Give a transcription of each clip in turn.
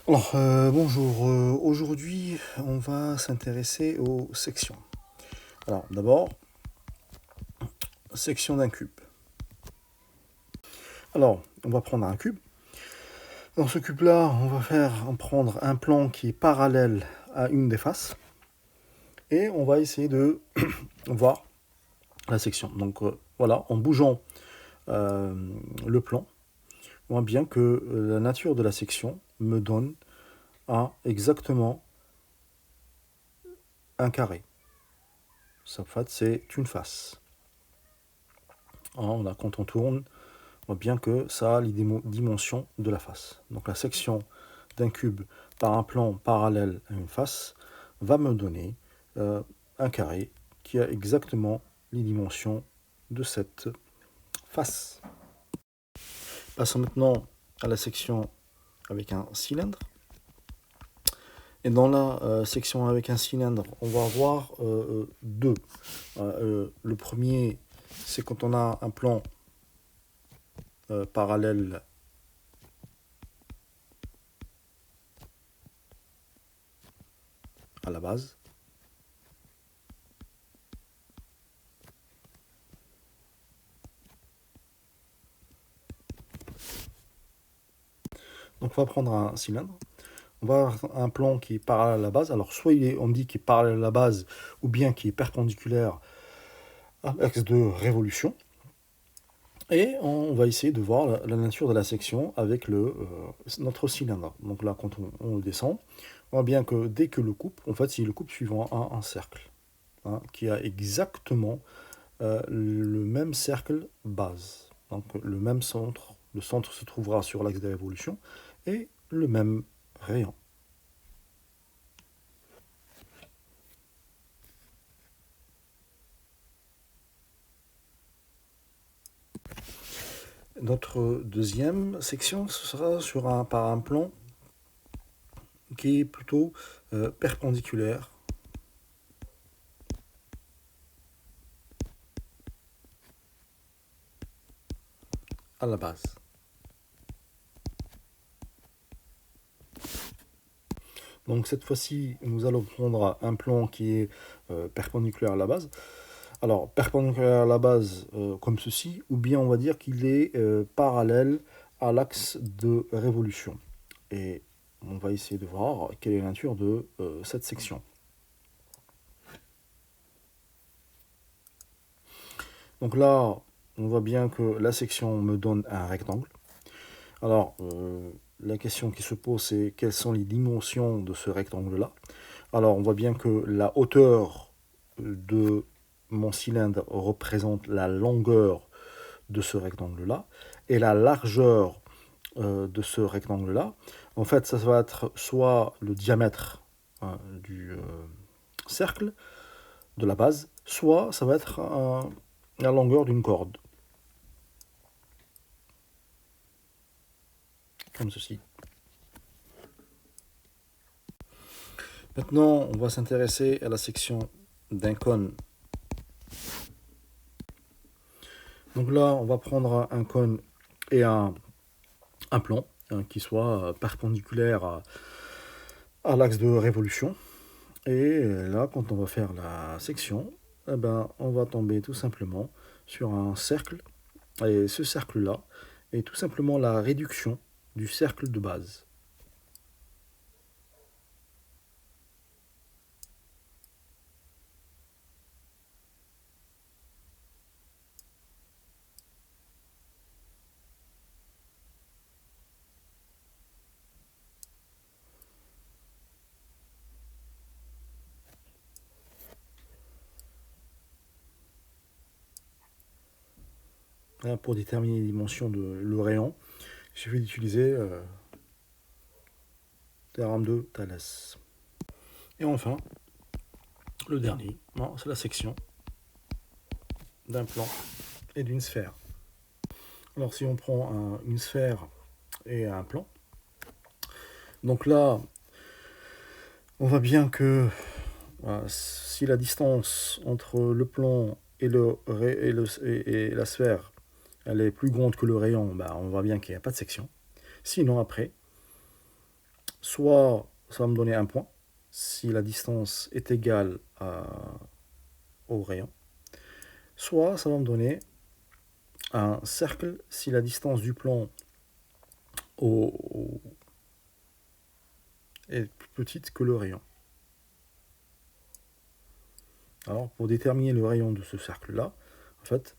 Bonjour. Aujourd'hui, on va s'intéresser aux sections. Alors, d'abord, section d'un cube. Alors, on va prendre un cube. Dans ce cube-là, on va prendre un plan qui est parallèle à une des faces. Et on va essayer de voir la section. Donc, voilà, en bougeant le plan, on voit bien que la nature de la section me donne exactement un carré. Ça, en fait, c'est une face. Quand on tourne, on voit bien que ça a les dimensions de la face. Donc la section d'un cube par un plan parallèle à une face va me donner un carré qui a exactement les dimensions de cette face. Passons maintenant à la section avec un cylindre. Et dans la section avec un cylindre, on va avoir deux. Le premier, c'est quand on a un plan parallèle à la base. Donc on va prendre un cylindre. On va avoir un plan qui est parallèle à la base. Alors soit on dit qu'il est parallèle à la base ou bien qui est perpendiculaire à l'axe de révolution. Et on va essayer de voir la nature de la section avec notre cylindre. Donc là, quand on le descend, on voit bien que dès que le coupe, en fait, c'est le coupe suivant un cercle, qui a exactement le même cercle base. Donc le même centre. Le centre se trouvera sur l'axe de révolution et le même rayon. Notre deuxième section, ce sera par un plan qui est plutôt perpendiculaire à la base. Donc cette fois-ci, nous allons prendre un plan qui est perpendiculaire à la base. Alors, perpendiculaire à la base, comme ceci, ou bien on va dire qu'il est parallèle à l'axe de révolution. Et on va essayer de voir quelle est la nature de cette section. Donc là, on voit bien que la section me donne un rectangle. Alors, la question qui se pose, c'est quelles sont les dimensions de ce rectangle-là. Alors, on voit bien que la hauteur de mon cylindre représente la longueur de ce rectangle-là et la largeur de ce rectangle-là. En fait, ça va être soit le diamètre du cercle de la base, soit ça va être la longueur d'une corde. Comme ceci. Maintenant, on va s'intéresser à la section d'un cône. Donc là, on va prendre un cône et un plan qui soit perpendiculaire à l'axe de révolution. Et là, quand on va faire la section, eh ben, on va tomber tout simplement sur un cercle. Et ce cercle-là est tout simplement la réduction du cercle de base. Là, pour déterminer les dimensions de le rayon, il suffit d'utiliser le théorème de Thalès. Et enfin, le dernier, c'est la section d'un plan et d'une sphère. Alors si on prend une sphère et un plan, donc là, on voit bien que si la distance entre le plan et la sphère, elle est plus grande que le rayon, on voit bien qu'il n'y a pas de section. Sinon après, soit ça va me donner un point si la distance est égale au rayon, soit ça va me donner un cercle si la distance du plan est plus petite que le rayon. Alors, pour déterminer le rayon de ce cercle-là, en fait,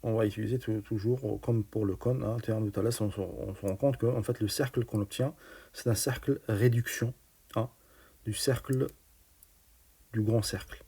on va utiliser toujours, comme pour le cône, hein, théorème de Thalès, on se rend compte que en fait, le cercle qu'on obtient, c'est un cercle réduction, hein, du cercle du grand cercle.